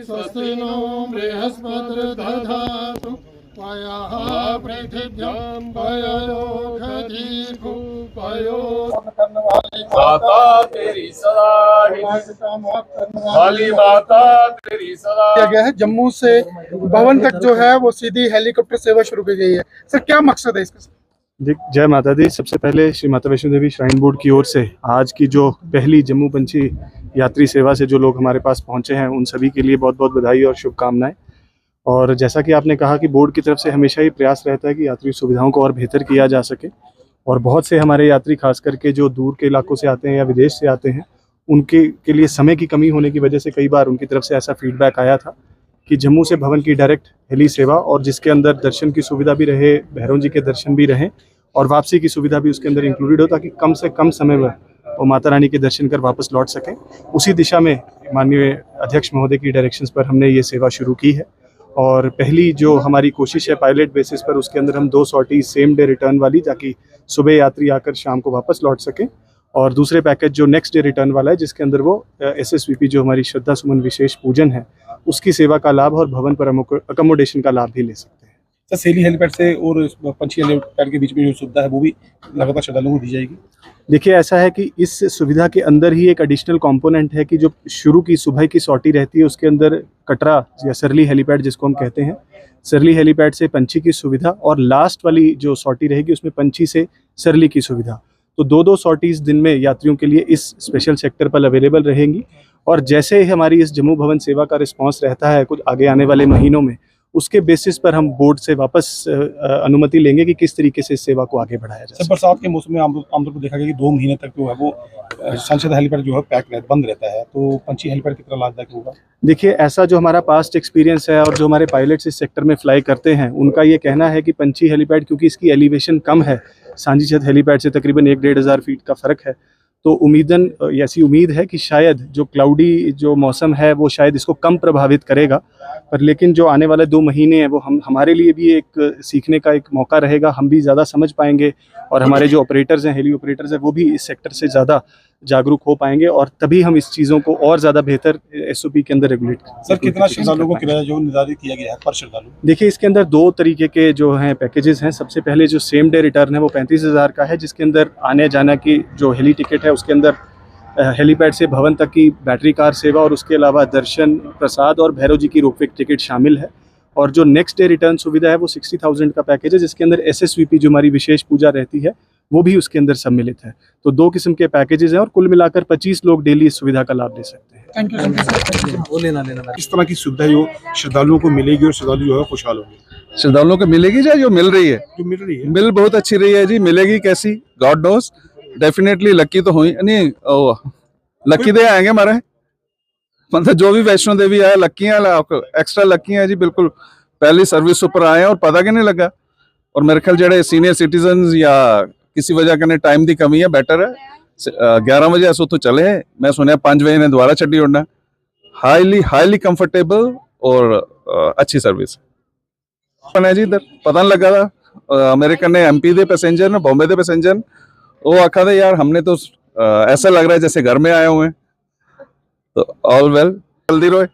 स्वस्ति नो बृहस्पतिर्दधातु पृथिव्यां पयोखदीर्घो पयो माता तेरी सदा वाली माता तेरी सदा। किया गया है। जम्मू से भवन तक जो है वो सीधी हेलीकॉप्टर सेवा शुरू की गई है। सर क्या मकसद है इसका? जय माता दी। सबसे पहले श्री माता वैष्णो देवी श्राइन बोर्ड की ओर से आज की जो पहली जम्मू पंछी यात्री सेवा से जो लोग हमारे पास पहुंचे हैं उन सभी के लिए बहुत बहुत बधाई और शुभकामनाएं। और जैसा कि आपने कहा कि बोर्ड की तरफ से हमेशा ही प्रयास रहता है कि यात्री सुविधाओं को और बेहतर किया जा सके, और बहुत से हमारे यात्री खास करके जो दूर के इलाकों से आते हैं या विदेश से आते हैं उनके के लिए समय की कमी होने की वजह से कई बार उनकी तरफ से ऐसा फीडबैक आया था कि जम्मू से भवन की डायरेक्ट हेली सेवा और जिसके अंदर दर्शन की सुविधा भी रहे, भैरव जी के दर्शन भी रहें और वापसी की सुविधा भी उसके अंदर इंक्लूडेड हो, ताकि कम से कम समय में वो माता रानी के दर्शन कर वापस लौट सकें। उसी दिशा में माननीय अध्यक्ष महोदय की डायरेक्शंस पर हमने ये सेवा शुरू की है। और पहली जो हमारी कोशिश है पायलट बेसिस पर, उसके अंदर हम 2 सॉर्टी सेम डे रिटर्न वाली, ताकि सुबह यात्री आकर शाम को वापस लौट सकें, और दूसरे पैकेज जो नेक्स्ट डे रिटर्न वाला है जिसके अंदर वो SSVP जो हमारी श्रद्धा सुमन विशेष पूजन है उसकी सेवा का लाभ और भवन पर अकोमोडेशन का लाभ भी ले सकते हैं। सर सेली हेलीपैड से और पंछी हेलीपैड के बीच में जो सुविधा है वो भी लगातार श्रद्धालुओं को दी जाएगी? देखिए, ऐसा है कि इस सुविधा के अंदर ही एक एडिशनल कंपोनेंट है कि जो शुरू की सुबह की सॉर्टी रहती है उसके अंदर कटरा या सरली हेलीपैड जिसको हम कहते हैं, सरली हेलीपैड से पंछी की सुविधा, और लास्ट वाली जो सॉर्टी रहेगी उसमें पंछी से सरली की सुविधा। तो 2-2 सॉर्टीज दिन में यात्रियों के लिए इस स्पेशल सेक्टर पर अवेलेबल रहेंगी। और जैसे ही हमारी इस जम्मू भवन सेवा का रिस्पांस रहता है कुछ आगे आने वाले महीनों में, उसके बेसिस पर हम बोर्ड से वापस अनुमति लेंगे कि किस तरीके से इस सेवा को आगे बढ़ाया जाए। सर बरसात के मौसम में आमतौर पर देखा गया कि 2 महीने तक जो है वो सांसद हेलीपैड जो है बंद रहता है, तो पंछी हेलीपैड कितना लाभदायक होगा? देखिए, ऐसा जो हमारा पास्ट एक्सपीरियंस है और जो हमारे पायलट्स इस सेक्टर में फ्लाई करते हैं उनका ये कहना है कि पंछी हेलीपैड, क्योंकि इसकी एलिवेशन कम है, सांझी छत हेलीपैड से तकरीबन 1-1.5 हज़ार फीट का फ़र्क है, तो ऐसी उम्मीद है कि शायद जो क्लाउडी जो मौसम है वो शायद इसको कम प्रभावित करेगा। पर लेकिन जो आने वाले 2 महीने हैं वो हमारे लिए भी एक सीखने का एक मौका रहेगा। हम भी ज़्यादा समझ पाएंगे और हमारे जो ऑपरेटर्स हैं, हेली ऑपरेटर्स हैं, वो भी इस सेक्टर से ज़्यादा जागरूक हो पाएंगे और तभी हम इस चीज़ों को और ज़्यादा बेहतर SOP के अंदर रेगुलेट करें। सर कितना श्रद्धालुओं को किराया जो निर्धारित किया गया है पर श्रद्धालु? देखिए, इसके अंदर 2 तरीके के जो हैं पैकेजेस हैं। सबसे पहले जो सेम डे रिटर्न है वो 35,000 का है, जिसके अंदर आने जाने की जो हेली टिकट है उसके अंदर हेलीपैड से भवन तक की बैटरी कार सेवा और उसके अलावा दर्शन, प्रसाद और भैरव जी की रोपवे टिकट शामिल है। और जो नेक्स्ट डे रिटर्न सुविधा है वो 60,000 का पैकेज है, जिसके अंदर SSVP जो हमारी विशेष पूजा रहती है वो भी उसके अंदर सम्मिलित है। तो 2 किस्म के पैकेजेस हैं और कुल मिलाकर 25 लोग डेली इस सुविधा का लाभ ले सकते हैं। Thank you. इस तरह की सुविधा जो श्रद्धालुओं को मिलेगी और श्रद्धालु जो है खुशहाल होंगे। श्रद्धालुओं को मिलेगी जो मिल रही है, जो मिल रही है, मिल बहुत अच्छी रही है जी। मिलेगी कैसी, गॉड नोस। डेफिनेटली लकी तो हुई नहीं, लकी दे आएंगे हमारे, मतलब जो भी वैष्णो देवी आए लकी है, एक्स्ट्रा लकी है जी। बिल्कुल पहली सर्विस ऊपर आए और पता कि नहीं लगा। और मेरे ख्याल जड़े सीनियर सिटीजन या किसी वजह के टाइम की कमी है, बेटर है 11 बजे ऐसा तो चले। मैं सुनिया 5 बजे ने दोबारा छड्डी उड़ना। हाईली कंफर्टेबल और अच्छी सर्विस है जी। इधर पता नहीं लगा था, मेरे कन्ने MP दे पैसेंजर ने, बॉम्बे दे पैसेंजर, वो आखा था यार हमने तो ऐसा लग रहा है जैसे घर में आए हुए हैं। तो ऑल वेल, जल्दी रहो।